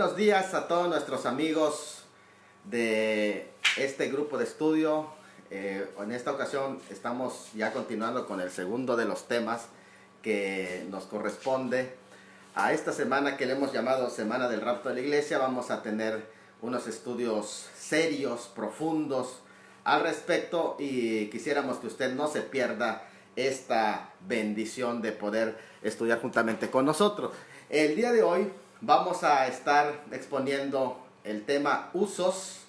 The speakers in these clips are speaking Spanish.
Buenos días a todos nuestros amigos de este grupo de estudio. En esta ocasión estamos ya continuando con el segundo de los temas que nos corresponde a esta semana que le hemos llamado Semana del Rapto de la Iglesia. Vamos a tener unos estudios serios, profundos al respecto, y quisiéramos que usted no se pierda esta bendición de poder estudiar juntamente con nosotros. El día de hoy vamos a estar exponiendo el tema usos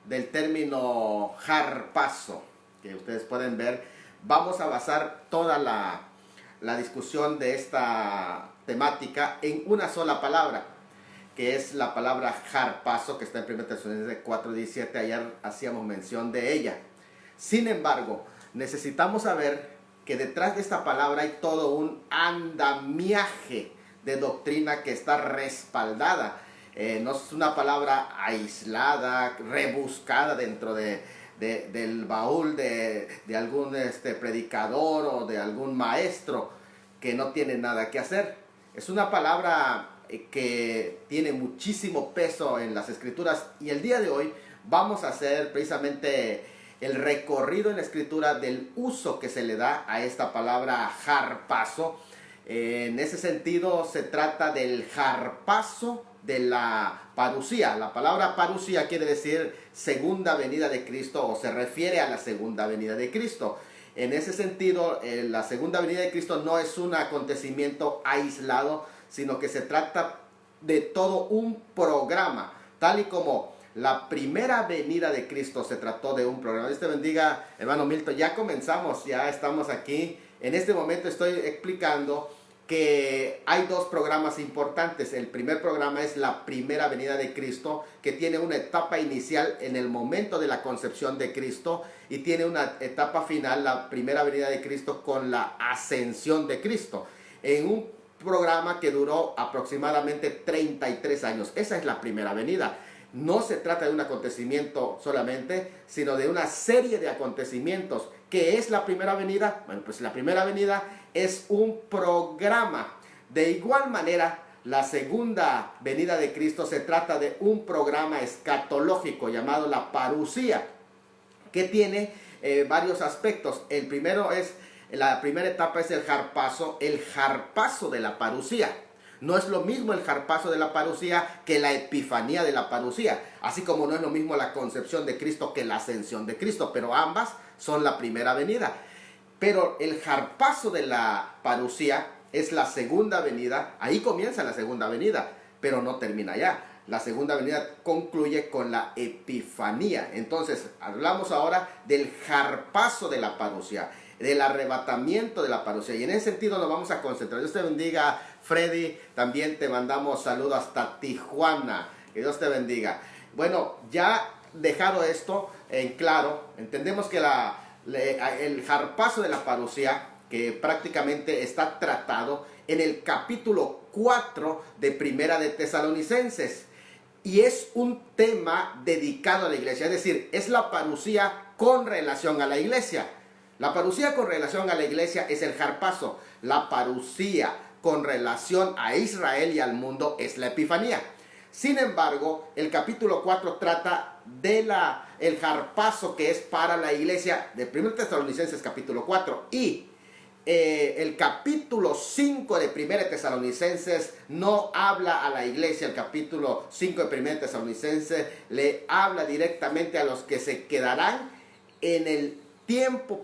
del término harpazo, que ustedes pueden ver. Vamos a basar toda la discusión de esta temática en una sola palabra, que es la palabra harpazo, que está en 1 Tesalonicenses 4:17. Ayer hacíamos mención de ella. Sin embargo, necesitamos saber que detrás de esta palabra hay todo un andamiaje de doctrina que está respaldada. No es una palabra aislada, rebuscada dentro del baúl de algún predicador o de algún maestro que no tiene nada que hacer. Es una palabra que tiene muchísimo peso en las Escrituras, y el día de hoy vamos a hacer precisamente el recorrido en la Escritura del uso que se le da a esta palabra harpazo. En ese sentido se trata del harpazo de la parusía. La palabra parusía quiere decir segunda venida de Cristo, o se refiere a la segunda venida de Cristo. En ese sentido, la segunda venida de Cristo no es un acontecimiento aislado, sino que se trata de todo un programa, tal y como la primera venida de Cristo se trató de un programa. Dios te bendiga, hermano Milton. Ya comenzamos, ya estamos aquí. En este momento estoy explicando que hay dos programas importantes. El primer programa es la primera venida de Cristo, que tiene una etapa inicial en el momento de la concepción de Cristo, y tiene una etapa final, la primera venida de Cristo, con la ascensión de Cristo, en un programa que duró aproximadamente 33 años. Esa es la primera venida. No se trata de un acontecimiento solamente, sino de una serie de acontecimientos. ¿Qué es la primera venida? Bueno, pues la primera venida es un programa. De igual manera, la segunda venida de Cristo se trata de un programa escatológico llamado la parusía, que tiene varios aspectos. El primero es, la primera etapa es el harpazo de la parusía. No es lo mismo el harpazo de la parusía que la epifanía de la parusía, así como no es lo mismo la concepción de Cristo que la ascensión de Cristo, pero ambas son la primera venida. Pero el harpazo de la parusía es la segunda venida. Ahí comienza la segunda venida, pero no termina allá. La segunda venida concluye con la epifanía. Entonces, hablamos ahora del harpazo de la parusía, del arrebatamiento de la parusía, y en ese sentido nos vamos a concentrar. Dios te bendiga, Freddy. También te mandamos saludos hasta Tijuana. Que Dios te bendiga. Bueno, ya dejado esto en claro, entendemos que el harpazo de la parusía, que prácticamente está tratado en el capítulo 4 de Primera de Tesalonicenses, y es un tema dedicado a la iglesia. Es decir, es la parusía con relación a la iglesia. La parusía con relación a la iglesia es el harpazo. La parusía con relación a Israel y al mundo es la epifanía. Sin embargo, el capítulo 4 trata de el harpazo que es para la iglesia de 1 Tesalonicenses capítulo 4. Y el capítulo 5 de 1 Tesalonicenses no habla a la iglesia. El capítulo 5 de 1 Tesalonicenses le habla directamente a los que se quedarán en el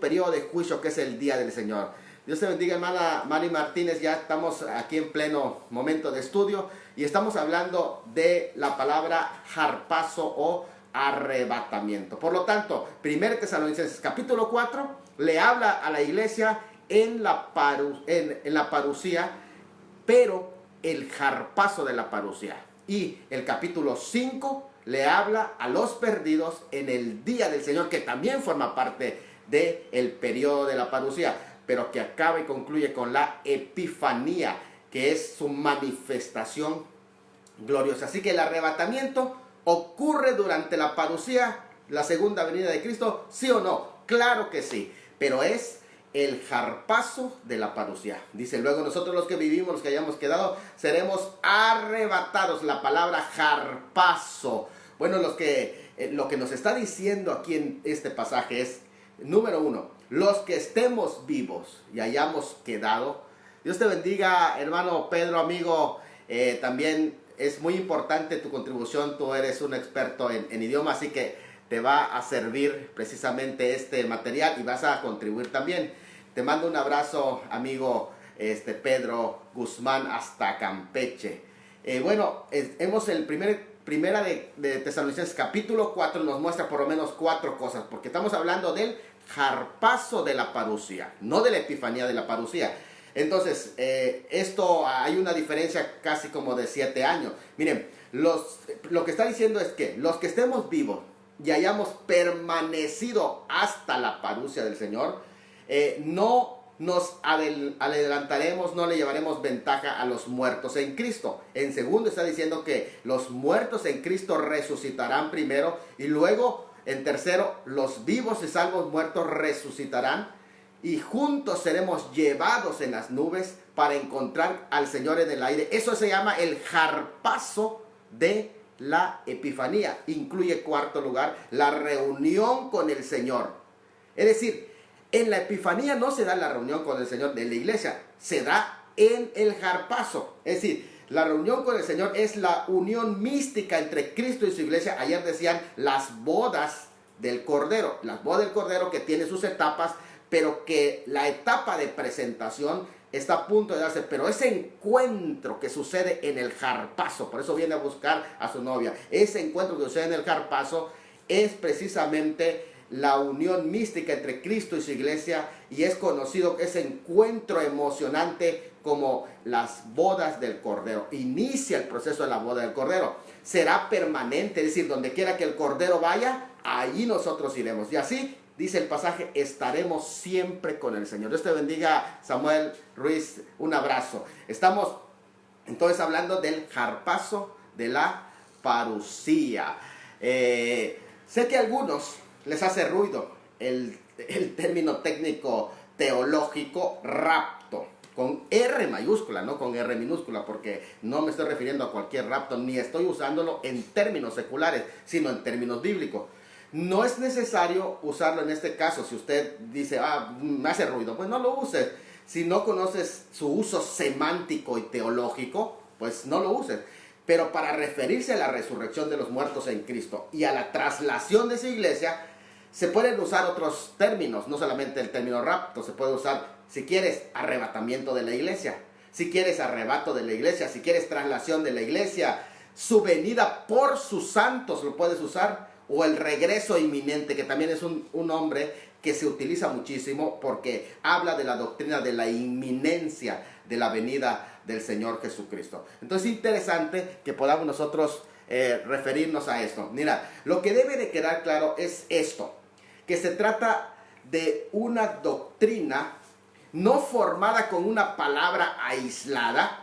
periodo de juicio, que es el día del Señor. Dios te bendiga, hermana Mari Martínez. Ya estamos aquí en pleno momento de estudio y estamos hablando de la palabra harpazo o arrebatamiento. Por lo tanto, 1 Tesalonicenses capítulo 4 le habla a la iglesia en la parusía, pero el harpazo de la parusía. Y el capítulo 5 le habla a los perdidos en el día del Señor, que también forma parte del periodo de la parusía, pero que acaba y concluye con la epifanía, que es su manifestación gloriosa. Así que el arrebatamiento ocurre durante la parusía, la segunda venida de Cristo, ¿sí o no? Claro que sí, pero es el jarpazo de la parucía. Dice, luego nosotros los que vivimos, los que hayamos quedado, seremos arrebatados. La palabra jarpazo. Bueno, lo que nos está diciendo aquí en este pasaje es, número uno, los que estemos vivos y hayamos quedado. Dios te bendiga, hermano Pedro, amigo. También es muy importante tu contribución. Tú eres un experto en idioma, así que te va a servir precisamente este material y vas a contribuir también. Te mando un abrazo, amigo Pedro Guzmán, hasta Campeche. Hemos primera de Tesalonicenses capítulo 4 nos muestra por lo menos 4 cosas, porque estamos hablando del jarpazo de la parucía, no de la epifanía, de la parucía. Entonces, esto hay una diferencia casi como de 7 años. Miren, lo que está diciendo es que los que estemos vivos y hayamos permanecido hasta la parucía del Señor, no nos adelantaremos, no le llevaremos ventaja a los muertos en Cristo. En segundo está diciendo que los muertos en Cristo resucitarán primero, y luego en tercero los vivos y salvos muertos resucitarán, y juntos seremos llevados en las nubes para encontrar al Señor en el aire. Eso se llama el jarpazo de la epifanía. Incluye, cuarto lugar, la reunión con el Señor. Es decir, en la epifanía no se da la reunión con el Señor de la iglesia, se da en el jarpazo. Es decir, la reunión con el Señor es la unión mística entre Cristo y su iglesia. Ayer decían las bodas del Cordero. Las bodas del Cordero, que tiene sus etapas, pero que la etapa de presentación está a punto de darse. Pero ese encuentro que sucede en el jarpazo, por eso viene a buscar a su novia, ese encuentro que sucede en el jarpazo es precisamente la unión mística entre Cristo y su iglesia, y es conocido ese encuentro emocionante como las bodas del Cordero. Inicia el proceso de la boda del Cordero. Será permanente, es decir, donde quiera que el Cordero vaya, allí nosotros iremos. Y así, dice el pasaje, estaremos siempre con el Señor. Dios te bendiga, Samuel Ruiz, un abrazo. Estamos entonces hablando del jarpazo de la parucía. Sé que a algunos les hace ruido el término técnico teológico rapto, con R mayúscula, no con R minúscula, porque no me estoy refiriendo a cualquier rapto, ni estoy usándolo en términos seculares, sino en términos bíblicos. No es necesario usarlo en este caso. Si usted dice, me hace ruido, pues no lo uses. Si no conoces su uso semántico y teológico, pues no lo uses. Pero para referirse a la resurrección de los muertos en Cristo y a la traslación de esa iglesia, se pueden usar otros términos, no solamente el término rapto. Se puede usar, si quieres, arrebatamiento de la iglesia, si quieres, arrebato de la iglesia, si quieres, traslación de la iglesia, su venida por sus santos, lo puedes usar, o el regreso inminente, que también es un nombre que se utiliza muchísimo porque habla de la doctrina de la inminencia de la venida del Señor Jesucristo. Entonces es interesante que podamos nosotros referirnos a esto. Mira, lo que debe de quedar claro es esto, que se trata de una doctrina no formada con una palabra aislada.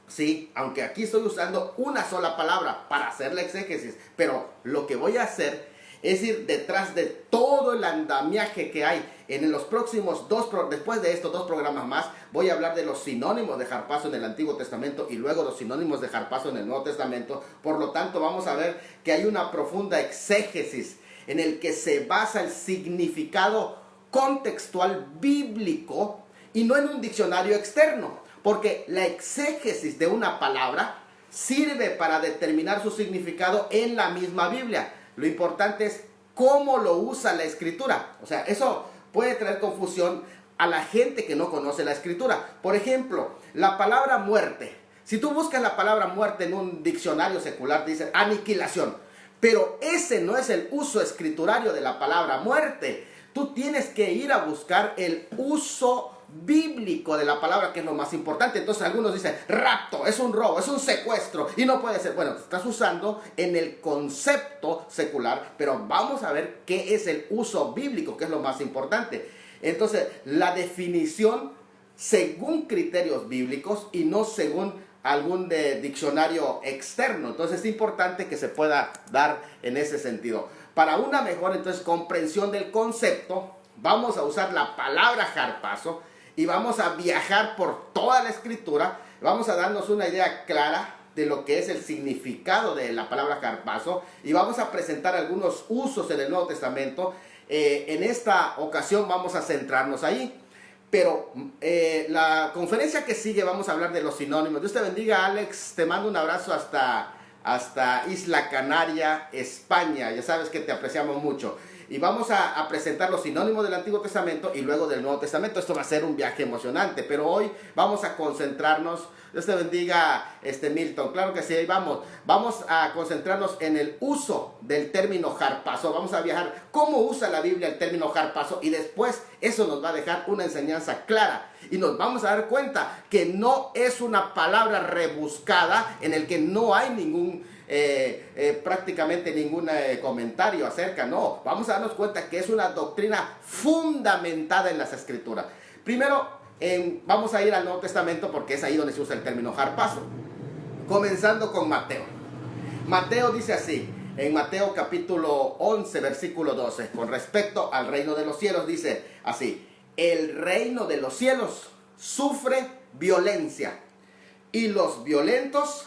Sí, aunque aquí estoy usando una sola palabra para hacer la exégesis, pero lo que voy a hacer es ir detrás de todo el andamiaje que hay. En los próximos después de estos 2 programas más, voy a hablar de los sinónimos de jarpazo en el Antiguo Testamento y luego los sinónimos de jarpazo en el Nuevo Testamento. Por lo tanto, vamos a ver que hay una profunda exégesis en el que se basa el significado contextual bíblico y no en un diccionario externo. Porque la exégesis de una palabra sirve para determinar su significado en la misma Biblia. Lo importante es cómo lo usa la Escritura. O sea, eso puede traer confusión a la gente que no conoce la Escritura. Por ejemplo, la palabra muerte. Si tú buscas la palabra muerte en un diccionario secular, te dice aniquilación. Pero ese no es el uso escriturario de la palabra muerte. Tú tienes que ir a buscar el uso bíblico de la palabra, que es lo más importante. Entonces algunos dicen rapto, es un robo, es un secuestro y no puede ser. Bueno, estás usando en el concepto secular, pero vamos a ver qué es el uso bíblico, que es lo más importante. Entonces, la definición según criterios bíblicos y no según algún diccionario externo. Entonces es importante que se pueda dar en ese sentido. Para una mejor entonces comprensión del concepto, Vamos a usar la palabra harpazo y vamos a viajar por toda la escritura. Vamos a darnos una idea clara de lo que es el significado de la palabra harpazo y vamos a presentar algunos usos en el Nuevo Testamento. En esta ocasión vamos a centrarnos ahí. Pero la conferencia que sigue vamos a hablar de los sinónimos. Dios te bendiga, Alex. Te mando un abrazo hasta Isla Canaria, España. Ya sabes que te apreciamos mucho. Y vamos a presentar los sinónimos del Antiguo Testamento y luego del Nuevo Testamento. Esto va a ser un viaje emocionante, pero hoy vamos a concentrarnos. Dios te bendiga, Milton. Claro que sí, ahí vamos. Vamos a concentrarnos en el uso del término harpazo. Vamos a viajar cómo usa la Biblia el término harpazo y después eso nos va a dejar una enseñanza clara. Y nos vamos a dar cuenta que no es una palabra rebuscada en el que no hay prácticamente ningún comentario acerca. No, vamos a darnos cuenta que es una doctrina fundamentada en las Escrituras. Primero, vamos a ir al Nuevo Testamento porque es ahí donde se usa el término harpazo. Comenzando con Mateo. Mateo dice así, en Mateo capítulo 11, versículo 12, con respecto al reino de los cielos, dice así: el reino de los cielos sufre violencia y los violentos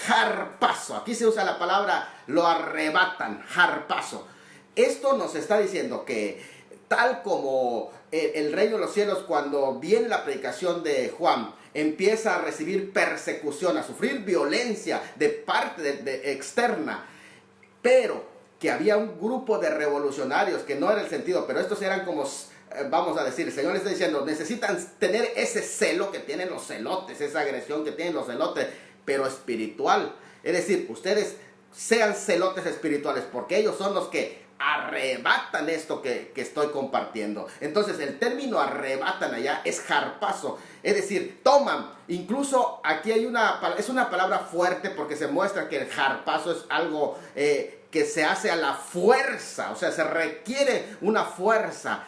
harpazo. Aquí se usa la palabra lo arrebatan, harpazo. Esto nos está diciendo que tal como el reino de los cielos, cuando viene la predicación de Juan, empieza a recibir persecución, a sufrir violencia de parte externa, pero que había un grupo de revolucionarios, que no era el sentido, pero estos eran como, vamos a decir, el Señor les está diciendo, necesitan tener ese celo que tienen los celotes, esa agresión que tienen los celotes, pero espiritual. Es decir, ustedes sean celotes espirituales, porque ellos son los que arrebatan esto que estoy compartiendo. Entonces el término arrebatan allá es harpazo, es decir, toman. Incluso aquí es una palabra fuerte porque se muestra que el harpazo es algo que se hace a la fuerza, o sea, se requiere una fuerza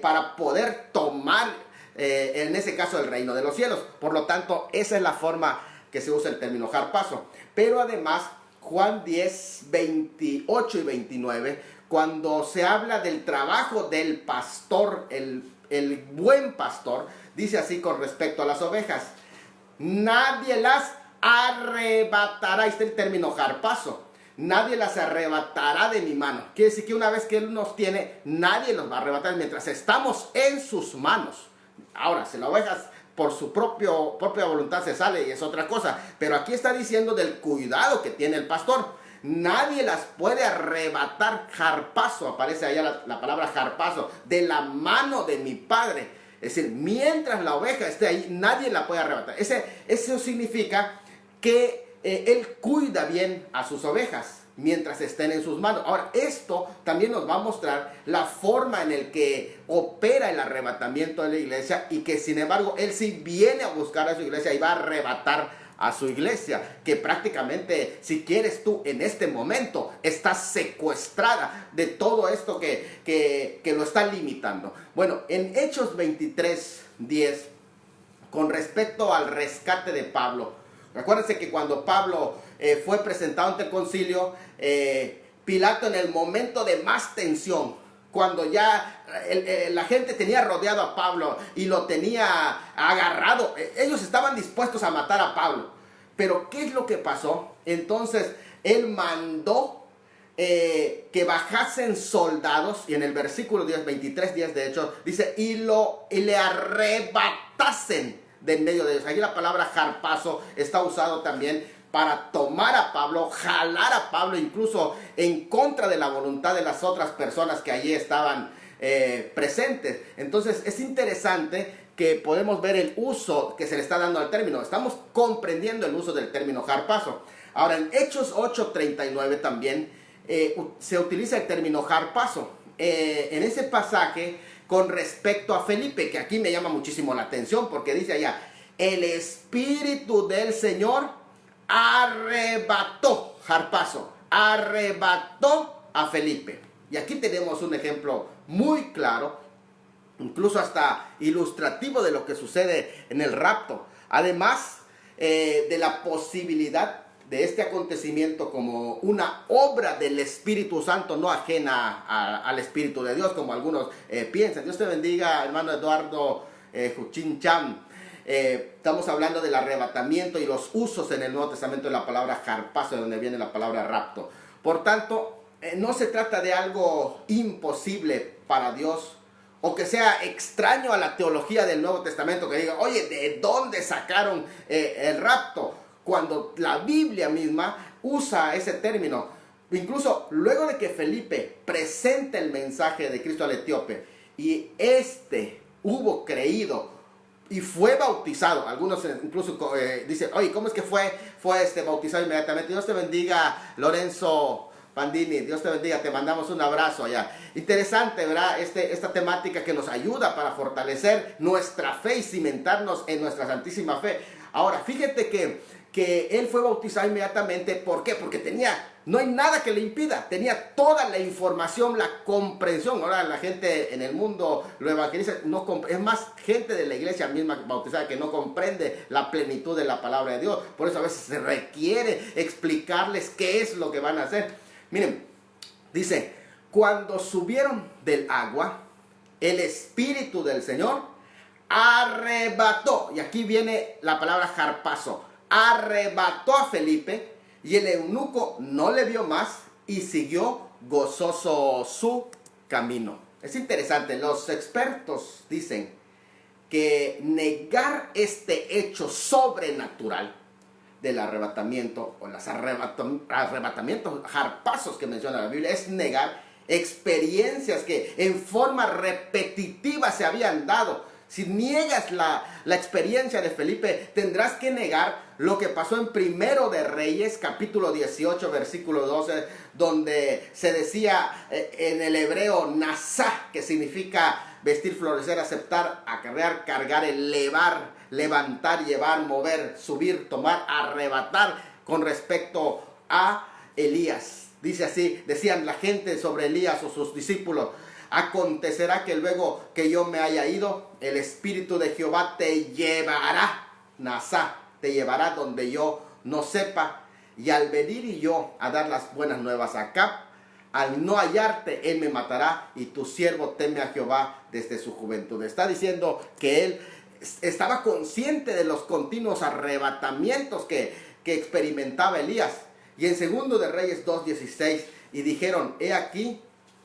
para poder tomar, en ese caso, el reino de los cielos. Por lo tanto, esa es la forma que se usa el término harpazo. Pero además, Juan 10, 28 y 29, cuando se habla del trabajo del pastor, el buen pastor, dice así con respecto a las ovejas: nadie las arrebatará. Ahí está el término harpazo. Nadie las arrebatará de mi mano. Quiere decir que una vez que Él nos tiene, nadie nos va a arrebatar mientras estamos en sus manos. Ahora, si las ovejas por su propia voluntad se sale y es otra cosa. Pero aquí está diciendo del cuidado que tiene el pastor. Nadie las puede arrebatar, harpazo, aparece allá la palabra harpazo, de la mano de mi Padre. Es decir, mientras la oveja esté ahí, nadie la puede arrebatar. Eso significa que Él cuida bien a sus ovejas mientras estén en sus manos. Ahora, esto también nos va a mostrar la forma en el que opera el arrebatamiento de la iglesia, y que sin embargo Él sí viene a buscar a su iglesia y va a arrebatar a su iglesia, que prácticamente, si quieres tú, en este momento está secuestrada de todo esto que lo está limitando. Bueno, en Hechos 23, 10, con respecto al rescate de Pablo, recuérdense que cuando Pablo fue presentado ante el concilio, Pilato, en el momento de más tensión, cuando ya la gente tenía rodeado a Pablo y lo tenía agarrado, ellos estaban dispuestos a matar a Pablo. Pero ¿qué es lo que pasó? Entonces él mandó que bajasen soldados, y en el versículo 10, 23, 10 de hecho, dice, y le arrebatasen de en medio de ellos. Aquí la palabra harpazo está usado también para tomar a Pablo, jalar a Pablo, incluso en contra de la voluntad de las otras personas que allí estaban presentes. Entonces es interesante que podemos ver el uso que se le está dando al término. Estamos comprendiendo el uso del término harpazo. Ahora, en Hechos 8:39 también se utiliza el término harpazo. En ese pasaje, con respecto a Felipe, que aquí me llama muchísimo la atención, porque dice allá, el Espíritu del Señor arrebató, harpazo, arrebató a Felipe. Y aquí tenemos un ejemplo muy claro, incluso hasta ilustrativo, de lo que sucede en el rapto. Además de la posibilidad de este acontecimiento como una obra del Espíritu Santo, no ajena al Espíritu de Dios, como algunos piensan. Dios te bendiga, hermano Eduardo Juchin Cham. Estamos hablando del arrebatamiento y los usos en el Nuevo Testamento de la palabra harpazo, de donde viene la palabra rapto. Por tanto, no se trata de algo imposible para Dios, o que sea extraño a la teología del Nuevo Testamento, que diga, oye, ¿de dónde sacaron el rapto? Cuando la Biblia misma usa ese término. Incluso luego de que Felipe presenta el mensaje de Cristo al etíope, y hubo creído y fue bautizado. Algunos incluso dicen, oye, ¿cómo es que fue bautizado inmediatamente? Dios te bendiga, Lorenzo Pandini, Dios te bendiga, te mandamos un abrazo allá. Interesante, ¿verdad? Esta temática que nos ayuda para fortalecer nuestra fe y cimentarnos en nuestra santísima fe. Ahora, fíjate que él fue bautizado inmediatamente. ¿Por qué? Porque no hay nada que le impida, tenía toda la información, la comprensión. Ahora la gente en el mundo lo evangeliza, es más gente de la iglesia misma bautizada que no comprende la plenitud de la palabra de Dios. Por eso a veces se requiere explicarles qué es lo que van a hacer. Miren, dice, cuando subieron del agua, el Espíritu del Señor arrebató, y aquí viene la palabra harpazo, arrebató a Felipe, y el eunuco no le vio más y siguió gozoso su camino. Es interesante, los expertos dicen que negar este hecho sobrenatural del arrebatamiento, o los arrebatamientos, harpazos que menciona la Biblia, es negar experiencias que en forma repetitiva se habían dado. Si niegas la experiencia de Felipe, tendrás que negar lo que pasó en Primero de Reyes, capítulo 18, versículo 12, donde se decía en el hebreo nasá, que significa vestir, florecer, aceptar, acarrear, cargar, elevar, levantar, llevar, mover, subir, tomar, arrebatar, con respecto a Elías. Dice así, decían la gente sobre Elías o sus discípulos: acontecerá que luego que yo me haya ido, el Espíritu de Jehová te llevará, nasá, te llevará donde yo no sepa, y al venir y yo a dar las buenas nuevas a Acab, al no hallarte, él me matará, y tu siervo teme a Jehová desde su juventud. Está diciendo que él estaba consciente de los continuos arrebatamientos que experimentaba Elías. Y en Segundo de Reyes 2:16, y dijeron: he aquí,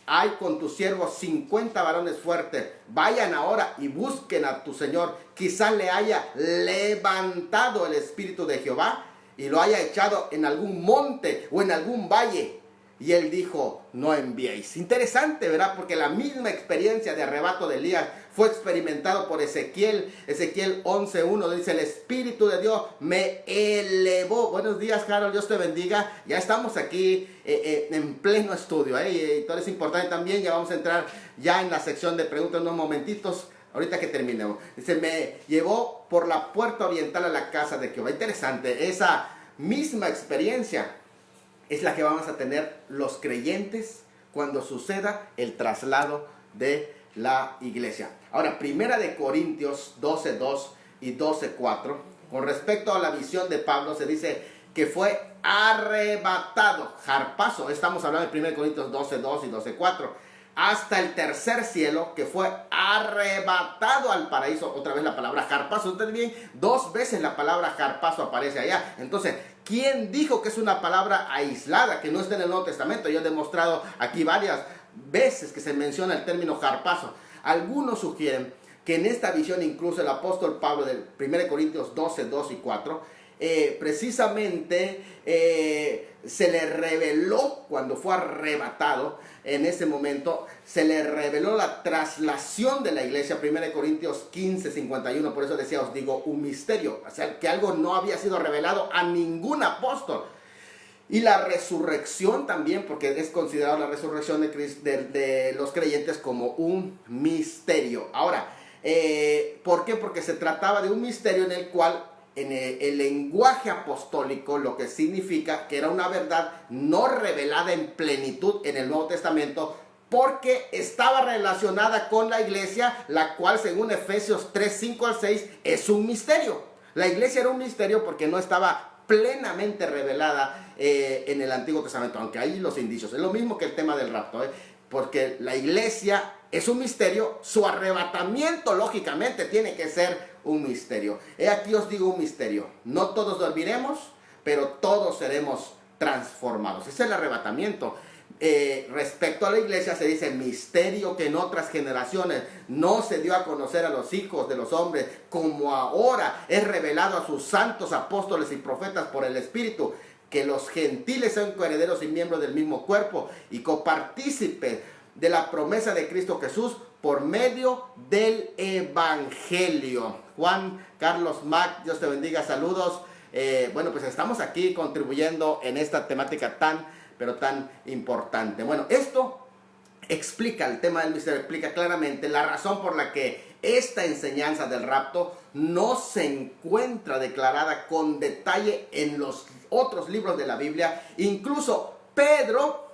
hay con tus siervos 50 varones fuertes, vayan ahora y busquen a tu señor, quizás le haya levantado el Espíritu de Jehová y lo haya echado en algún monte o en algún valle. Y él dijo: no enviéis. Interesante, ¿verdad? Porque la misma experiencia de arrebato de Elías fue experimentado por Ezequiel 11:1. Dice: el Espíritu de Dios me elevó. Buenos días, Harold, Dios te bendiga. Ya estamos aquí en pleno estudio, y todo es importante también. Ya vamos a entrar ya en la sección de preguntas unos momentitos, ahorita que terminemos. Dice: me llevó por la puerta oriental a la casa de Jehová. Interesante, esa misma experiencia es la que vamos a tener los creyentes cuando suceda el traslado de la iglesia. Ahora, Primera de Corintios 12:2 y 12:4, con respecto a la visión de Pablo, se dice que fue arrebatado, harpazo, estamos hablando de 1 Corintios 12:2 y 12:4, hasta el tercer cielo, que fue arrebatado al paraíso. Otra vez la palabra harpazo. Ustedes bien, 2 veces la palabra harpazo aparece allá. Entonces, ¿quién dijo que es una palabra aislada, que no está en el Nuevo Testamento? Yo he demostrado aquí varias veces que se menciona el término harpazo. Algunos sugieren que en esta visión, incluso el apóstol Pablo, del 1 Corintios 12:2 y 4, precisamente se le reveló, cuando fue arrebatado, en ese momento se le reveló la traslación de la iglesia. 1 Corintios 15:51, por eso decía, os digo, un misterio, o sea, que algo no había sido revelado a ningún apóstol. Y la resurrección también, porque es considerado la resurrección de los creyentes como un misterio. Ahora, ¿por qué? Porque se trataba de un misterio en el cual, en el lenguaje apostólico, lo que significa que era una verdad no revelada en plenitud en el Nuevo Testamento, porque estaba relacionada con la iglesia, la cual, según Efesios 3:5 al 6, es un misterio. La iglesia era un misterio porque no estaba plenamente revelada en el Antiguo Testamento, aunque hay los indicios. Es lo mismo que el tema del rapto, porque la iglesia es un misterio, su arrebatamiento lógicamente tiene que ser un misterio. He aquí os digo un misterio: no todos dormiremos, pero todos seremos transformados. Ese es el arrebatamiento. Respecto a la iglesia se dice misterio que en otras generaciones no se dio a conocer a los hijos de los hombres, como ahora es revelado a sus santos apóstoles y profetas por el Espíritu, que los gentiles son coherederos y miembros del mismo cuerpo y copartícipes de la promesa de Cristo Jesús por medio del Evangelio. Juan Carlos Mac, Dios te bendiga, saludos. Bueno, pues estamos aquí contribuyendo en esta temática pero tan importante. Bueno, esto explica el tema del misterio, explica claramente la razón por la que esta enseñanza del rapto no se encuentra declarada con detalle en los otros libros de la Biblia. Incluso Pedro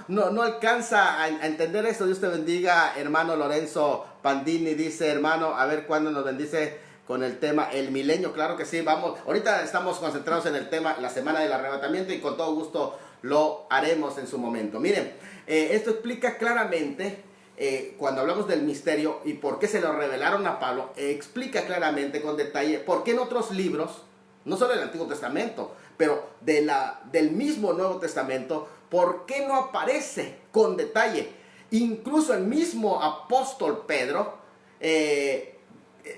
no alcanza a entender esto. Dios te bendiga, hermano Lorenzo Pandini. Dice, hermano, a ver cuándo nos bendice con el tema el milenio. Claro que sí, vamos. Ahorita estamos concentrados en el tema la semana del arrebatamiento y con todo gusto lo haremos en su momento. Miren, esto explica claramente, cuando hablamos del misterio y por qué se lo revelaron a Pablo, explica claramente con detalle por qué en otros libros, no solo el Antiguo Testamento, pero del mismo Nuevo Testamento, por qué no aparece con detalle. Incluso el mismo apóstol Pedro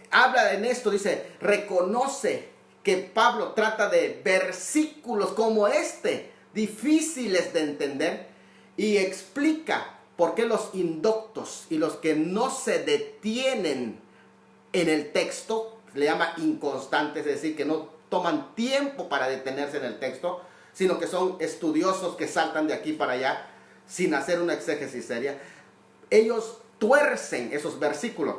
habla en esto, dice, reconoce que Pablo trata de versículos como este, difíciles de entender, y explica por qué los indoctos y los que no se detienen en el texto, le llama inconstantes, es decir, que no toman tiempo para detenerse en el texto, sino que son estudiosos que saltan de aquí para allá sin hacer una exégesis seria. Ellos tuercen esos versículos.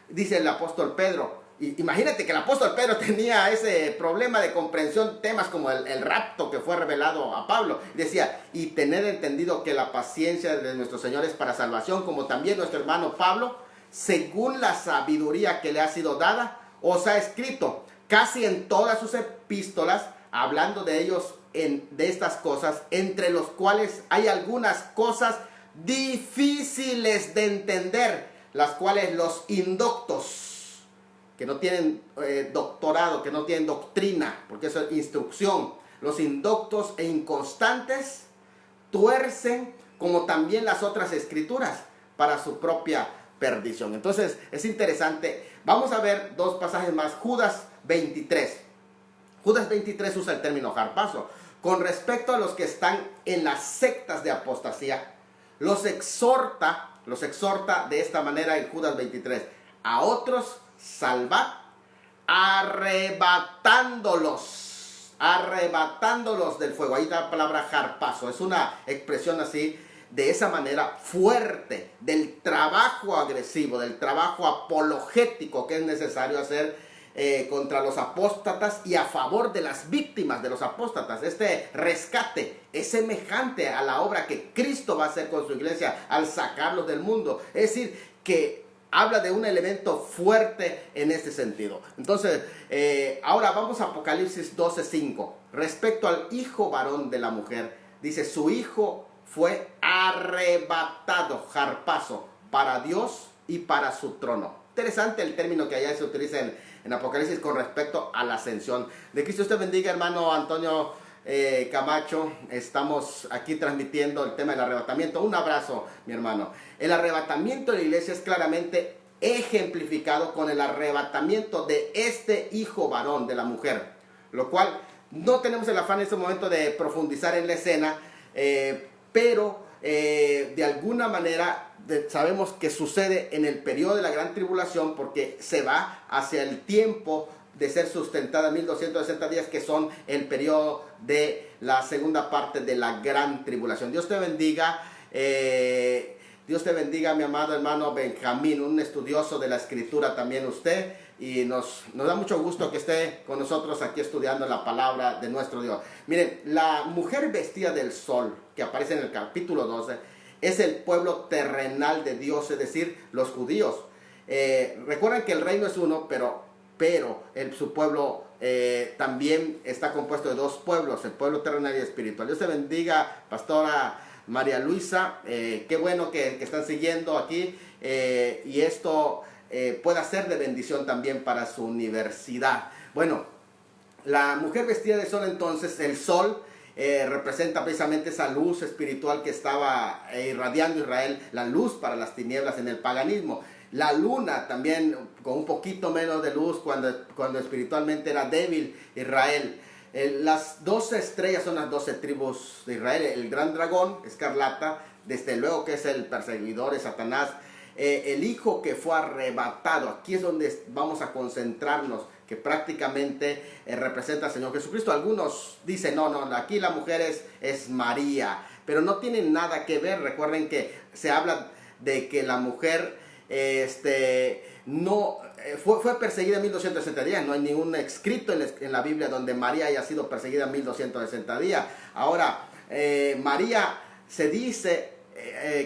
Dice el apóstol Pedro, imagínate que el apóstol Pedro tenía ese problema de comprensión, temas como el rapto que fue revelado a Pablo. Decía, y tener entendido que la paciencia de nuestro Señor es para salvación, como también nuestro hermano Pablo, según la sabiduría que le ha sido dada, os ha escrito casi en todas sus epístolas, hablando de ellos, de estas cosas, entre los cuales hay algunas cosas difíciles de entender, las cuales los indoctos, que no tienen doctorado, que no tienen doctrina, porque eso es instrucción, los indoctos e inconstantes tuercen, como también las otras escrituras, para su propia perdición. Entonces es interesante. Vamos a ver dos pasajes más. Judas 23. Judas 23 usa el término harpazo. Con respecto a los que están en las sectas de apostasía, los exhorta de esta manera en Judas 23. A otros salvad, arrebatándolos del fuego. Ahí está la palabra harpazo. Es una expresión así, de esa manera fuerte, del trabajo agresivo, del trabajo apologético que es necesario hacer contra los apóstatas y a favor de las víctimas de los apóstatas. Este rescate es semejante a la obra que Cristo va a hacer con su iglesia al sacarlos del mundo. Es decir, que habla de un elemento fuerte en este sentido. Entonces, ahora vamos a Apocalipsis 12:5. Respecto al hijo varón de la mujer, dice, su hijo fue arrebatado, harpazo, para Dios y para su trono. Interesante el término que allá se utiliza en Apocalipsis con respecto a la ascensión de Cristo. Usted bendiga, hermano Antonio Camacho. Estamos aquí transmitiendo el tema del arrebatamiento. Un abrazo, mi hermano. El arrebatamiento de la iglesia es claramente ejemplificado con el arrebatamiento de este hijo varón de la mujer, lo cual no tenemos el afán en este momento de profundizar en la escena, pero de alguna manera sabemos que sucede en el periodo de la gran tribulación, porque se va hacia el tiempo de ser sustentada 1260 días, que son el periodo de la segunda parte de la gran tribulación. Dios te bendiga. Dios te bendiga, mi amado hermano Benjamín, un estudioso de la escritura también usted, y nos da mucho gusto que esté con nosotros aquí estudiando la palabra de nuestro Dios. Miren, la mujer vestida del sol, que aparece en el capítulo 12, es el pueblo terrenal de Dios, es decir, los judíos. Recuerden que el reino es uno, pero su pueblo también está compuesto de dos pueblos, el pueblo terrenal y espiritual. Dios te bendiga, pastora María Luisa, qué bueno que están siguiendo aquí, y esto pueda ser de bendición también para su universidad. Bueno, la mujer vestida de sol, entonces, el sol representa precisamente esa luz espiritual que estaba irradiando Israel, la luz para las tinieblas en el paganismo. La luna también con un poquito menos de luz cuando espiritualmente era débil Israel. Las 12 estrellas son las 12 tribus de Israel. El gran dragón, escarlata, desde luego que es el perseguidor de Satanás. El hijo que fue arrebatado, aquí es donde vamos a concentrarnos, que prácticamente representa al Señor Jesucristo. Algunos dicen, no, aquí la mujer es María, pero no tiene nada que ver. Recuerden que se habla de que la mujer fue perseguida en 1260 días. No hay ningún escrito en la Biblia donde María haya sido perseguida en 1260 días. Ahora, María se dice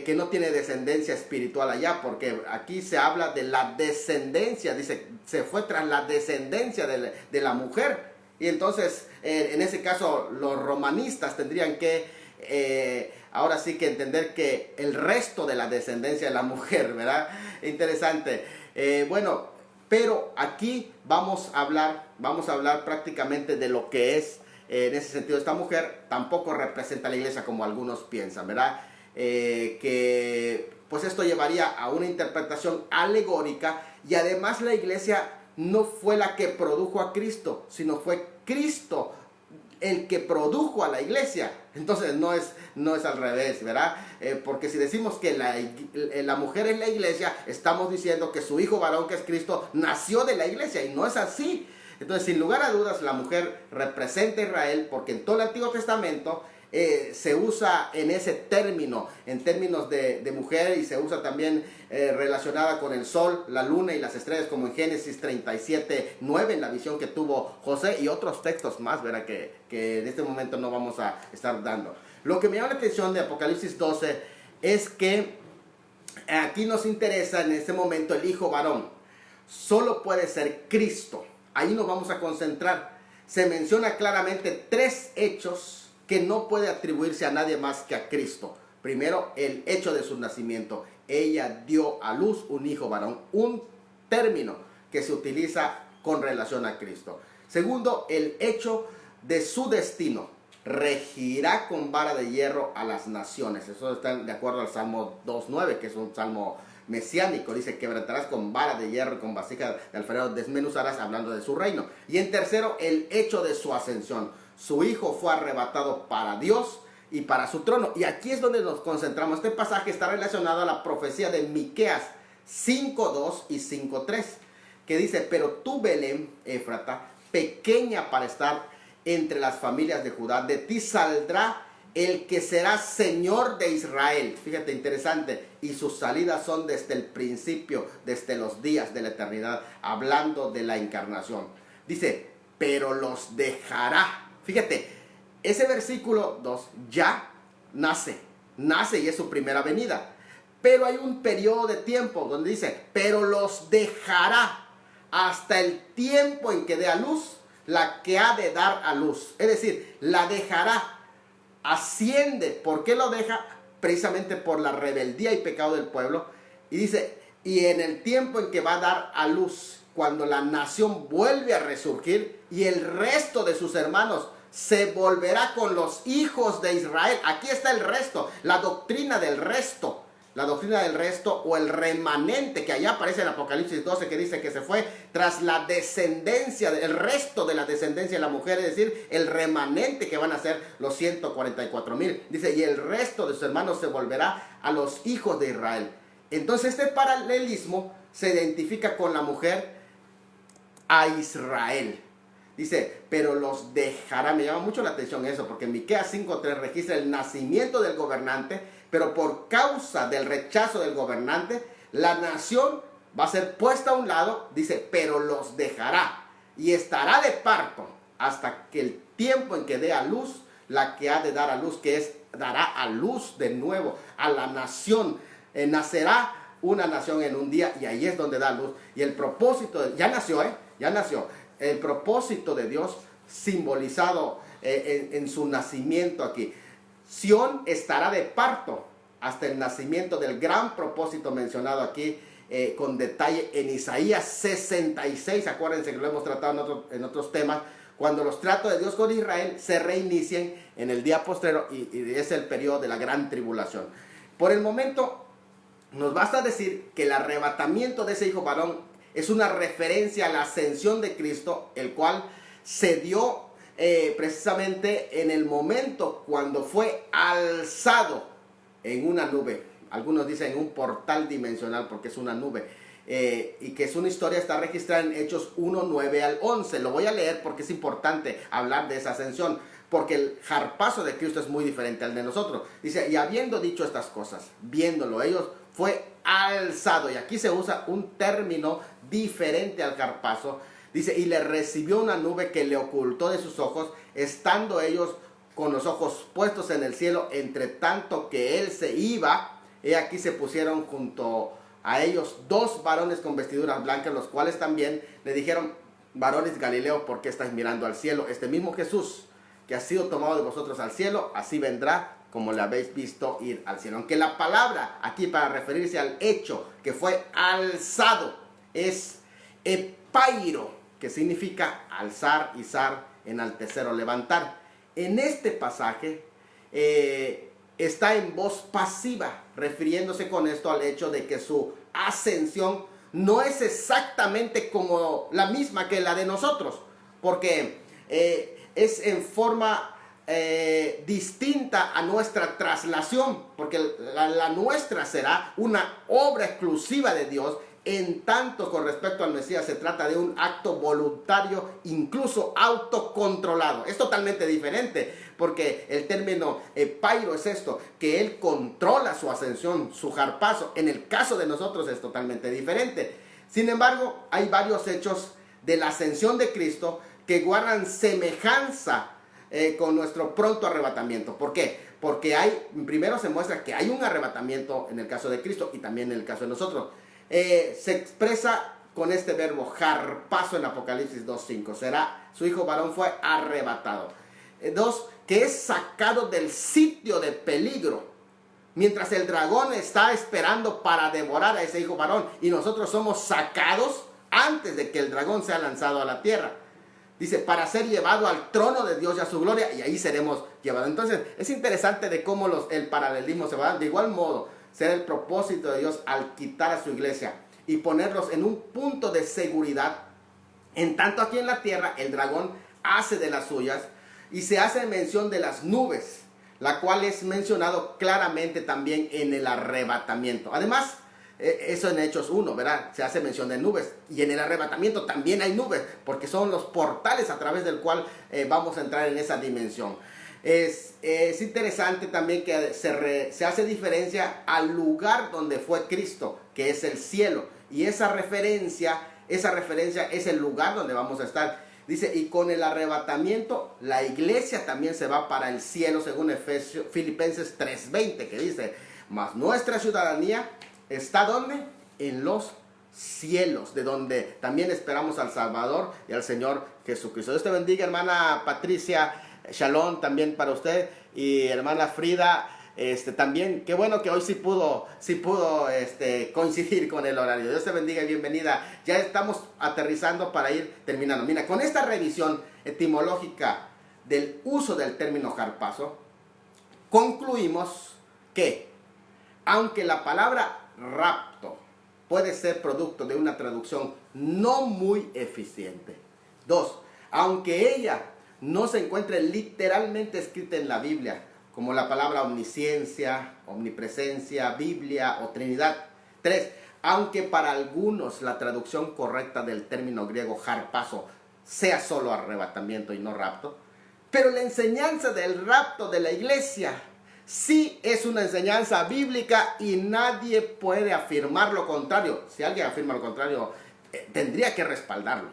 que no tiene descendencia espiritual allá, porque aquí se habla de la descendencia, dice, se fue tras la descendencia de la mujer. Y entonces, en ese caso, los romanistas tendrían que ahora sí que entender que el resto de la descendencia de la mujer, ¿verdad? Interesante. Bueno, pero aquí vamos a hablar prácticamente de lo que es, en ese sentido, esta mujer tampoco representa a la iglesia como algunos piensan, ¿verdad? Que pues esto llevaría a una interpretación alegórica, y además la iglesia no fue la que produjo a Cristo, sino fue Cristo el que produjo a la iglesia. Entonces no es al revés, ¿verdad? Porque si decimos que la mujer es la iglesia, estamos diciendo que su hijo varón, que es Cristo, nació de la iglesia, y no es así. Entonces, sin lugar a dudas, la mujer representa a Israel, porque en todo el Antiguo Testamento se usa en ese término, en términos de mujer, y se usa también relacionada con el sol, la luna y las estrellas, como en Génesis 37:9, en la visión que tuvo José, y otros textos más, ¿verdad? Que en este momento no vamos a estar dando. Lo que me llama la atención de Apocalipsis 12 es que aquí nos interesa en este momento el hijo varón. Solo puede ser Cristo. Ahí nos vamos a concentrar. Se menciona claramente 3 hechos que no puede atribuirse a nadie más que a Cristo. Primero, el hecho de su nacimiento. Ella dio a luz un hijo varón, un término que se utiliza con relación a Cristo. Segundo, el hecho de su destino. Regirá con vara de hierro a las naciones. Eso está de acuerdo al Salmo 2:9, que es un salmo mesiánico. Dice, quebrantarás con vara de hierro y con vasija de alfarero desmenuzarás, hablando de su reino. Y en tercero, el hecho de su ascensión. Su hijo fue arrebatado para Dios y para su trono. Y aquí es donde nos concentramos. Este pasaje está relacionado a la profecía de Miqueas 5:2 y 5:3, que dice, pero tú, Belén, Éfrata, pequeña para estar entre las familias de Judá, de ti saldrá el que será Señor de Israel. Fíjate, interesante. Y sus salidas son desde el principio, desde los días de la eternidad, hablando de la encarnación. Dice, pero los dejará. Fíjate, ese versículo 2 ya nace y es su primera venida. Pero hay un periodo de tiempo donde dice, pero los dejará hasta el tiempo en que dé a luz la que ha de dar a luz. Es decir, la dejará, asciende. ¿Por qué lo deja? Precisamente por la rebeldía y pecado del pueblo. Y dice, y en el tiempo en que va a dar a luz, cuando la nación vuelve a resurgir y el resto de sus hermanos se volverá con los hijos de Israel. Aquí está el resto, la doctrina del resto. La doctrina del resto, o el remanente, que allá aparece en Apocalipsis 12, que dice que se fue tras la descendencia, el resto de la descendencia de la mujer, es decir, el remanente, que van a ser los 144,000. Dice, y el resto de sus hermanos se volverá a los hijos de Israel. Entonces este paralelismo se identifica con la mujer a Israel. Dice, pero los dejará. Me llama mucho la atención eso, porque Miqueas 5:3 registra el nacimiento del gobernante, pero por causa del rechazo del gobernante, la nación va a ser puesta a un lado. Dice, pero los dejará y estará de parto hasta que el tiempo en que dé a luz la que ha de dar a luz, que es, dará a luz de nuevo a la nación. Nacerá una nación en un día, y ahí es donde da luz. Y el propósito, ya nació, ya nació. el propósito de Dios simbolizado en su nacimiento aquí. Sión estará de parto hasta el nacimiento del gran propósito mencionado aquí con detalle en Isaías 66. Acuérdense que lo hemos tratado en otros temas. Cuando los tratos de Dios con Israel se reinicien en el día postrero y es el periodo de la gran tribulación. Por el momento nos basta decir que el arrebatamiento de ese hijo varón es una referencia a la ascensión de Cristo, el cual se dio precisamente en el momento cuando fue alzado en una nube. Algunos dicen un portal dimensional porque es una nube. Y que es una historia, está registrada en Hechos 1, 9 al 11. Lo voy a leer porque es importante hablar de esa ascensión, porque el jarpazo de Cristo es muy diferente al de nosotros. Dice, y habiendo dicho estas cosas, viéndolo ellos, fue alzado. Y aquí se usa un término diferente al jarpazo. Dice, y le recibió una nube que le ocultó de sus ojos, estando ellos con los ojos puestos en el cielo, entre tanto que él se iba. Y aquí se pusieron junto a ellos dos varones con vestiduras blancas, los cuales también le dijeron, varones Galileos, ¿por qué estáis mirando al cielo? Este mismo Jesús que ha sido tomado de vosotros al cielo, así vendrá como le habéis visto ir al cielo. Aunque la palabra aquí para referirse al hecho que fue alzado es epairo, que significa alzar, izar, enaltecer o levantar. En este pasaje está en voz pasiva, refiriéndose con esto al hecho de que su ascensión no es exactamente como la misma que la de nosotros, porque es en forma distinta a nuestra traslación, porque la nuestra será una obra exclusiva de Dios, en tanto con respecto al Mesías se trata de un acto voluntario, incluso autocontrolado. Es totalmente diferente, porque el término pairo es esto, que él controla su ascensión, su jarpazo. En el caso de nosotros es totalmente diferente. Sin embargo, hay varios hechos de la ascensión de Cristo que guardan semejanza con nuestro pronto arrebatamiento. ¿Por qué? Porque primero se muestra que hay un arrebatamiento en el caso de Cristo y también en el caso de nosotros. Se expresa con este verbo jarpazo en Apocalipsis 2:5. Su hijo varón fue arrebatado. 2, que es sacado del sitio de peligro, mientras el dragón está esperando para devorar a ese hijo varón, y nosotros somos sacados antes de que el dragón sea lanzado a la tierra. Dice, para ser llevado al trono de Dios y a su gloria, y ahí seremos llevados. Entonces, es interesante de cómo el paralelismo se va. De igual modo, será el propósito de Dios al quitar a su iglesia y ponerlos en un punto de seguridad. En tanto aquí en la tierra, el dragón hace de las suyas, y se hace mención de las nubes, la cual es mencionado claramente también en el arrebatamiento. Además, eso en Hechos 1, ¿verdad? Se hace mención de nubes. Y en el arrebatamiento también hay nubes, porque son los portales a través del cual vamos a entrar en esa dimensión. Es interesante también que se hace diferencia al lugar donde fue Cristo, que es el cielo. Y esa referencia es el lugar donde vamos a estar. Dice, y con el arrebatamiento, la iglesia también se va para el cielo, según Filipenses 3:20, que dice, mas nuestra ciudadanía está ¿dónde? En los cielos, de donde también esperamos al Salvador y al Señor Jesucristo. Dios te bendiga, hermana Patricia, shalom también para usted, y hermana Frida, también, qué bueno que hoy sí pudo coincidir con el horario. Dios te bendiga y bienvenida. Ya estamos aterrizando para ir terminando. Mira, con esta revisión etimológica del uso del término jarpazo, concluimos que, aunque la palabra rapto puede ser producto de una traducción no muy eficiente. 2, aunque ella no se encuentre literalmente escrita en la Biblia, como la palabra omnisciencia, omnipresencia, Biblia o Trinidad. 3, aunque para algunos la traducción correcta del término griego jarpazo sea solo arrebatamiento y no rapto, pero la enseñanza del rapto de la iglesia sí es una enseñanza bíblica y nadie puede afirmar lo contrario. Si alguien afirma lo contrario, tendría que respaldarlo.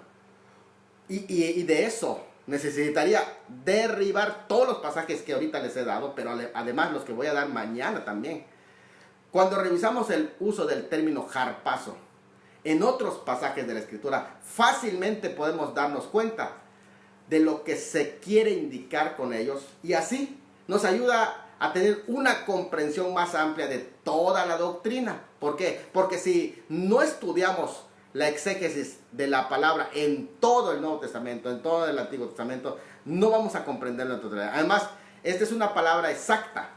Y de eso necesitaría derribar todos los pasajes que ahorita les he dado, pero además los que voy a dar mañana también. Cuando revisamos el uso del término jarpazo, en otros pasajes de la Escritura, fácilmente podemos darnos cuenta de lo que se quiere indicar con ellos, y así nos ayuda a tener una comprensión más amplia de toda la doctrina. ¿Por qué? Porque si no estudiamos la exégesis de la palabra en todo el Nuevo Testamento, en todo el Antiguo Testamento, no vamos a comprender la totalidad. Además, esta es una palabra exacta,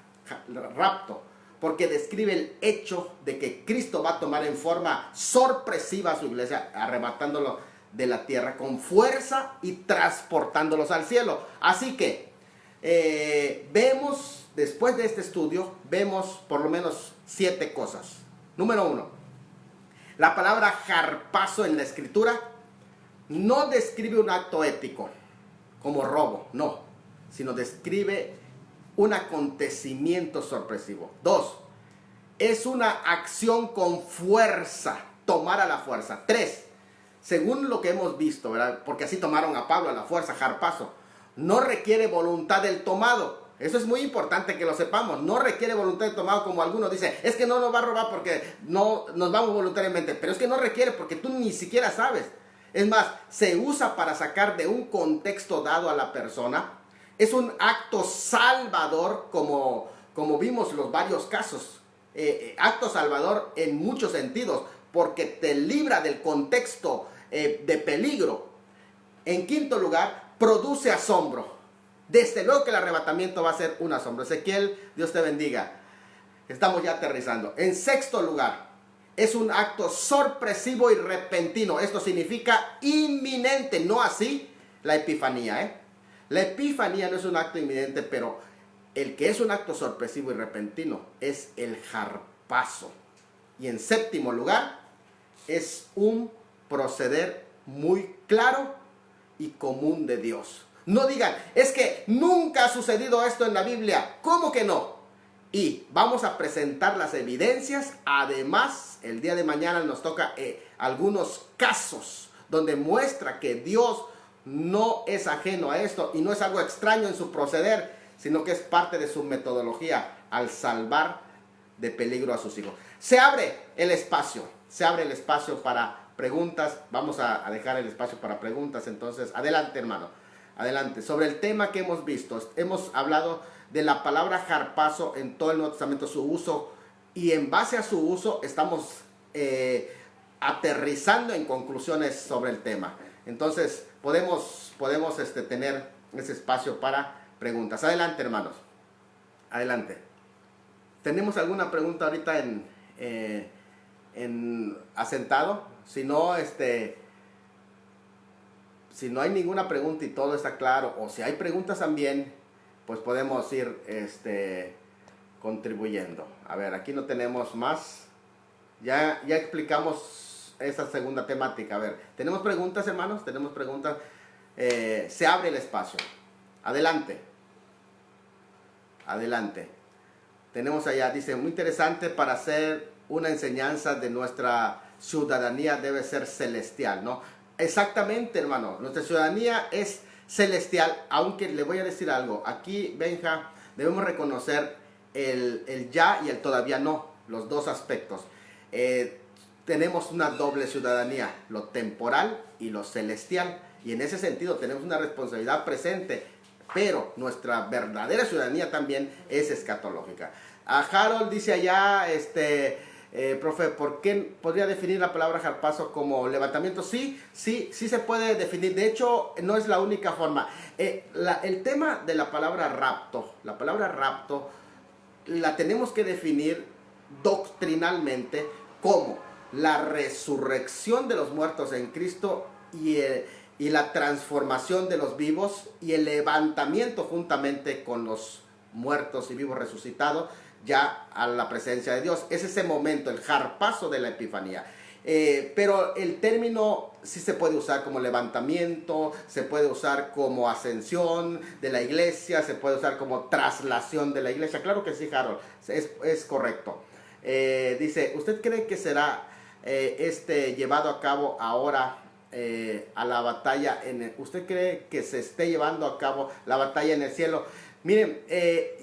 rapto, porque describe el hecho de que Cristo va a tomar en forma sorpresiva a su iglesia, arrebatándolo de la tierra con fuerza y transportándolos al cielo. Así que vemos, después de este estudio, vemos por lo menos 7 cosas. Número 1, la palabra harpazo en la Escritura no describe un acto ético como robo, no, sino describe un acontecimiento sorpresivo. 2, es una acción con fuerza, tomar a la fuerza. 3, según lo que hemos visto, ¿verdad? Porque así tomaron a Pablo a la fuerza, harpazo, no requiere voluntad del tomado. Eso es muy importante que lo sepamos. No requiere voluntad del tomado, como algunos dicen. Es que no nos va a robar porque no nos vamos voluntariamente. Pero es que no requiere porque tú ni siquiera sabes. Es más, se usa para sacar de un contexto dado a la persona. Es un acto salvador, como vimos los varios casos. Acto salvador en muchos sentidos, porque te libra del contexto de peligro. En quinto lugar, produce asombro. Desde luego que el arrebatamiento va a ser un asombro. Ezequiel, Dios te bendiga. Estamos ya aterrizando. En sexto lugar, es un acto sorpresivo y repentino. Esto significa inminente, no así la epifanía. La epifanía no es un acto inminente, pero el que es un acto sorpresivo y repentino es el harpazo. Y en séptimo lugar, es un proceder muy claro y común de Dios. No digan, es que nunca ha sucedido esto en la Biblia. ¿Cómo que no? Y vamos a presentar las evidencias. Además, el día de mañana nos toca algunos casos donde muestra que Dios no es ajeno a esto y no es algo extraño en su proceder, sino que es parte de su metodología al salvar de peligro a sus hijos. Se abre el espacio para preguntas. Vamos a dejar el espacio para preguntas. Entonces, adelante, hermano. Adelante. Sobre el tema que hemos visto, hemos hablado de la palabra harpazo en todo el Nuevo Testamento, su uso, y en base a su uso estamos aterrizando en conclusiones sobre el tema. Entonces, podemos tener ese espacio para preguntas. Adelante, hermanos. Adelante. ¿Tenemos alguna pregunta ahorita en asentado? Si no, si no hay ninguna pregunta y todo está claro, o si hay preguntas también, pues podemos ir contribuyendo. A ver, aquí no tenemos más. Ya explicamos esa segunda temática. A ver, ¿tenemos preguntas, hermanos? ¿Tenemos preguntas? Se abre el espacio. Adelante. Adelante. Tenemos allá, dice, muy interesante, para hacer una enseñanza de nuestra ciudadanía debe ser celestial, ¿no? Exactamente, hermano. Nuestra ciudadanía es celestial, aunque le voy a decir algo. Aquí, Benja, debemos reconocer el ya y el todavía no, los dos aspectos. Tenemos una doble ciudadanía, lo temporal y lo celestial. Y en ese sentido tenemos una responsabilidad presente, pero nuestra verdadera ciudadanía también es escatológica. A Harold dice allá, profe, ¿por qué podría definir la palabra harpazo como levantamiento? Sí se puede definir. De hecho, no es la única forma. El tema de la palabra rapto la tenemos que definir doctrinalmente como la resurrección de los muertos en Cristo y la transformación de los vivos y el levantamiento juntamente con los muertos y vivos resucitados ya a la presencia de Dios. Es ese momento, el harpazo de la epifanía. Pero el término sí se puede usar como levantamiento, se puede usar como ascensión de la iglesia, se puede usar como traslación de la iglesia. Claro que sí, Harold, es correcto. Dice, ¿usted cree que será llevado a cabo ahora a la batalla? ¿Usted cree que se esté llevando a cabo la batalla en el cielo? Miren,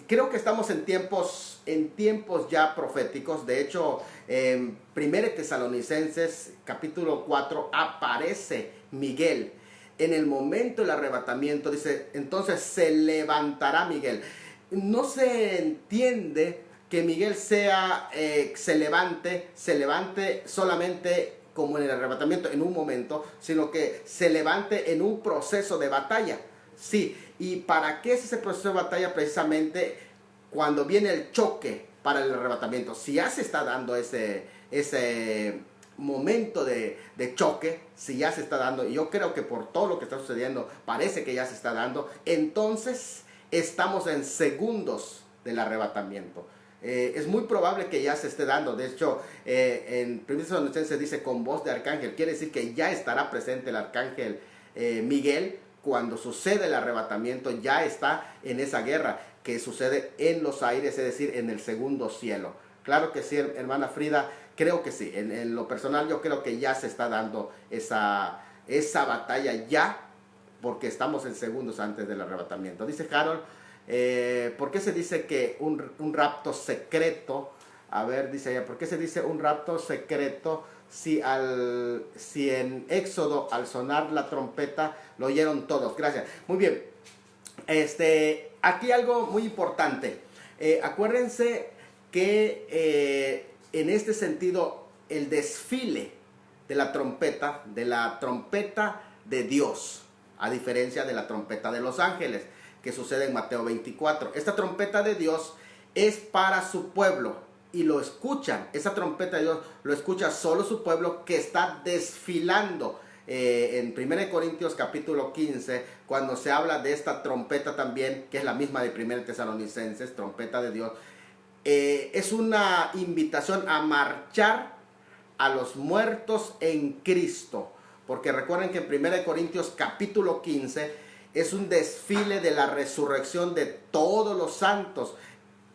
creo que estamos en tiempos ya proféticos. De hecho, en 1 Tesalonicenses capítulo 4 aparece Miguel. En el momento del arrebatamiento dice, entonces se levantará Miguel. No se entiende que Miguel se levante solamente como en el arrebatamiento en un momento, sino que se levante en un proceso de batalla. Sí, ¿y para qué es ese proceso de batalla? Precisamente cuando viene el choque para el arrebatamiento. Si ya se está dando ese momento de choque, si ya se está dando, y yo creo que por todo lo que está sucediendo, parece que ya se está dando, entonces estamos en segundos del arrebatamiento. Es muy probable que ya se esté dando. De hecho, en 1 Tesalonicenses dice con voz de arcángel. Quiere decir que ya estará presente el arcángel Miguel. Cuando sucede el arrebatamiento, ya está en esa guerra que sucede en los aires, es decir, en el segundo cielo. Claro que sí, hermana Frida, creo que sí. En lo personal yo creo que ya se está dando esa batalla ya, porque estamos en segundos antes del arrebatamiento. Dice Harold, ¿por qué se dice que un rapto secreto? A ver, dice ella, ¿por qué se dice un rapto secreto? Si en Éxodo, al sonar la trompeta, lo oyeron todos. Gracias. Muy bien. Aquí algo muy importante. Acuérdense que en este sentido, el desfile de la trompeta de Dios, a diferencia de la trompeta de los ángeles, que sucede en Mateo 24. Esta trompeta de Dios es para su pueblo. Y lo escuchan, esa trompeta de Dios lo escucha solo su pueblo que está desfilando. En 1 Corintios capítulo 15, cuando se habla de esta trompeta también, que es la misma de 1 Tesalonicenses, trompeta de Dios, es una invitación a marchar a los muertos en Cristo. Porque recuerden que en 1 Corintios capítulo 15 es un desfile de la resurrección de todos los santos,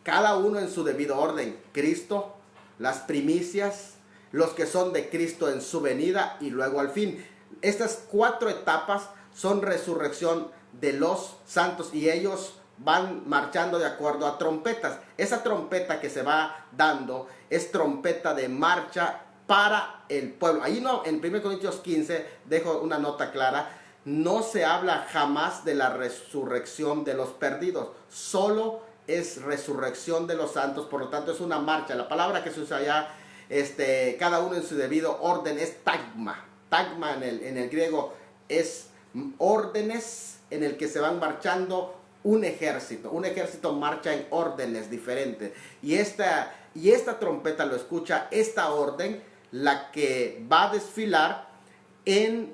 cada uno en su debido orden. Cristo, las primicias, los que son de Cristo en su venida y luego al fin. Estas 4 etapas son resurrección de los santos y ellos van marchando de acuerdo a trompetas. Esa trompeta que se va dando es trompeta de marcha para el pueblo. Ahí no, en 1 Corintios 15, dejo una nota clara, no se habla jamás de la resurrección de los perdidos, solo es resurrección de los santos. Por lo tanto es una marcha. La palabra que se usa allá, cada uno en su debido orden, es tagma. Tagma en el griego es órdenes en el que se van marchando un ejército. Un ejército marcha en órdenes diferentes. Y esta trompeta lo escucha, esta orden, la que va a desfilar en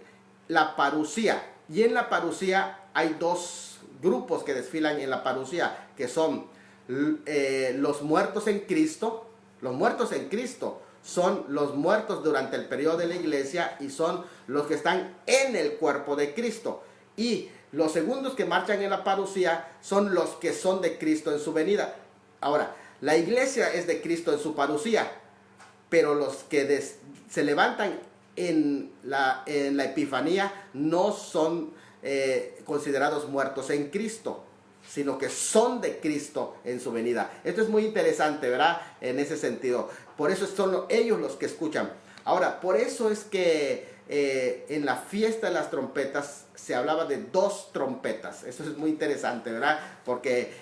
la parusía. Y en la parusía hay 2 grupos que desfilan en la parusía, que son los muertos en Cristo. Los muertos en Cristo son los muertos durante el periodo de la iglesia y son los que están en el cuerpo de Cristo. Y los segundos que marchan en la parusía son los que son de Cristo en su venida. Ahora, la iglesia es de Cristo en su parusía, pero los que se levantan en la epifanía no son considerados muertos en Cristo, sino que son de Cristo en su venida. Esto es muy interesante, ¿verdad? En ese sentido. Por eso son ellos los que escuchan. Ahora, por eso es que en la fiesta de las trompetas se hablaba de 2 trompetas. Eso es muy interesante, ¿verdad? Porque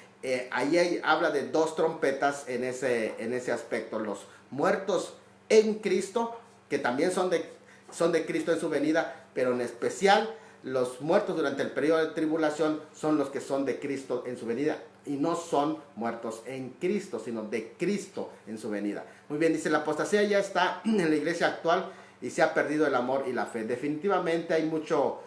ahí habla de 2 trompetas en ese aspecto. Los muertos en Cristo, que también son de Cristo en su venida, pero en especial los muertos durante el periodo de tribulación son los que son de Cristo en su venida y no son muertos en Cristo, sino de Cristo en su venida. Muy bien, dice, la apostasía ya está en la iglesia actual y se ha perdido el amor y la fe. Definitivamente hay mucho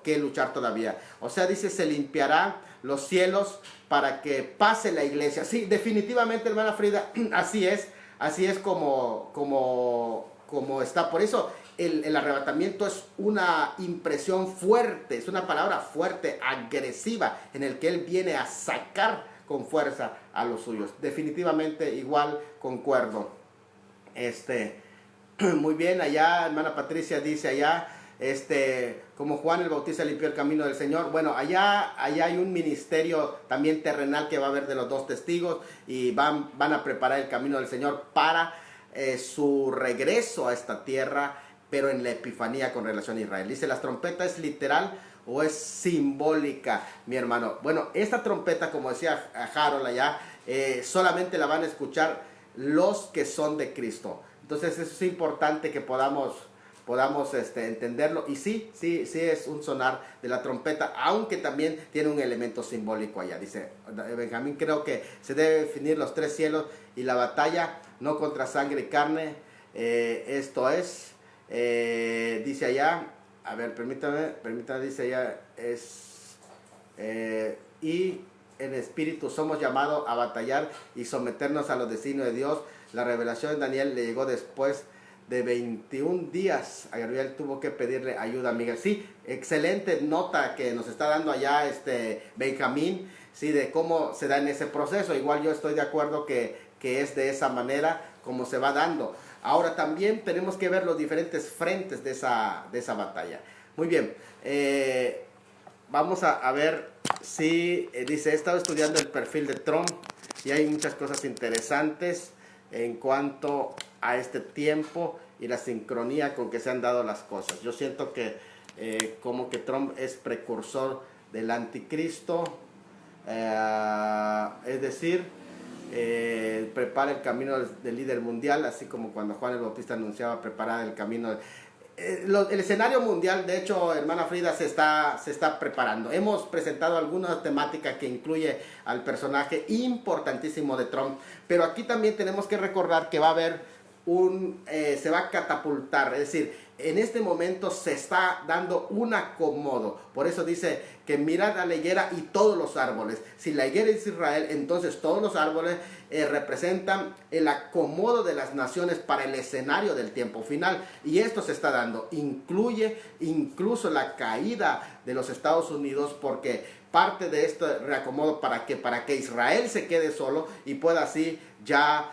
que luchar todavía. O sea, dice, se limpiarán los cielos para que pase la iglesia. Sí, definitivamente, hermana Frida, así es como está. Por eso el arrebatamiento es una impresión fuerte, es una palabra fuerte, agresiva, en el que Él viene a sacar con fuerza a los suyos. Definitivamente igual concuerdo. Muy bien, allá hermana Patricia dice allá, como Juan el Bautista limpió el camino del Señor. Bueno, allá hay un ministerio también terrenal que va a haber de los dos testigos y van a preparar el camino del Señor para su regreso a esta tierra, pero en la Epifanía con relación a Israel. Dice, ¿las trompetas es literal o es simbólica, mi hermano? Bueno, esta trompeta, como decía Harold allá, solamente la van a escuchar los que son de Cristo. Entonces eso es importante que podamos entenderlo. Y sí es un sonar de la trompeta, aunque también tiene un elemento simbólico allá. Dice Benjamín, creo que se debe definir los tres cielos y la batalla, no contra sangre y carne. Esto es, dice allá, a ver, permítame, dice allá, y en espíritu somos llamados a batallar y someternos a los designios de Dios. La revelación de Daniel le llegó después de 21 días. A Gabriel tuvo que pedirle ayuda a Miguel. Sí, excelente nota que nos está dando allá Benjamín, sí, de cómo se da en ese proceso. Igual yo estoy de acuerdo que es de esa manera como se va dando. Ahora también tenemos que ver los diferentes frentes de esa batalla. Muy bien, vamos a ver si, dice, he estado estudiando el perfil de Trump y hay muchas cosas interesantes en cuanto a este tiempo y la sincronía con que se han dado las cosas. Yo siento que como que Trump es precursor del anticristo, es decir, prepara el camino del líder mundial, así como cuando Juan el Bautista anunciaba preparar el camino. El escenario mundial, de hecho, hermana Frida, se está preparando. Hemos presentado algunas temáticas que incluye al personaje importantísimo de Trump, pero aquí también tenemos que recordar que va a haber se va a catapultar, es decir, en este momento se está dando un acomodo. Por eso dice que mirad a la higuera y todos los árboles. Si la higuera es Israel, entonces todos los árboles representan el acomodo de las naciones para el escenario del tiempo final. Y esto se está dando. Incluye incluso la caída de los Estados Unidos, porque parte de este reacomodo para que Israel se quede solo y pueda así ya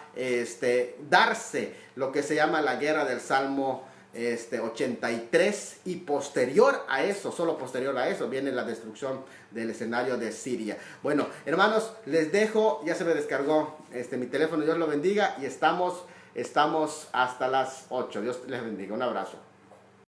darse lo que se llama la guerra del Salmo 83, y posterior a eso, solo posterior a eso, viene la destrucción del escenario de Siria. Bueno, hermanos, les dejo, ya se me descargó mi teléfono, Dios lo bendiga, y estamos hasta las 8. Dios les bendiga, un abrazo.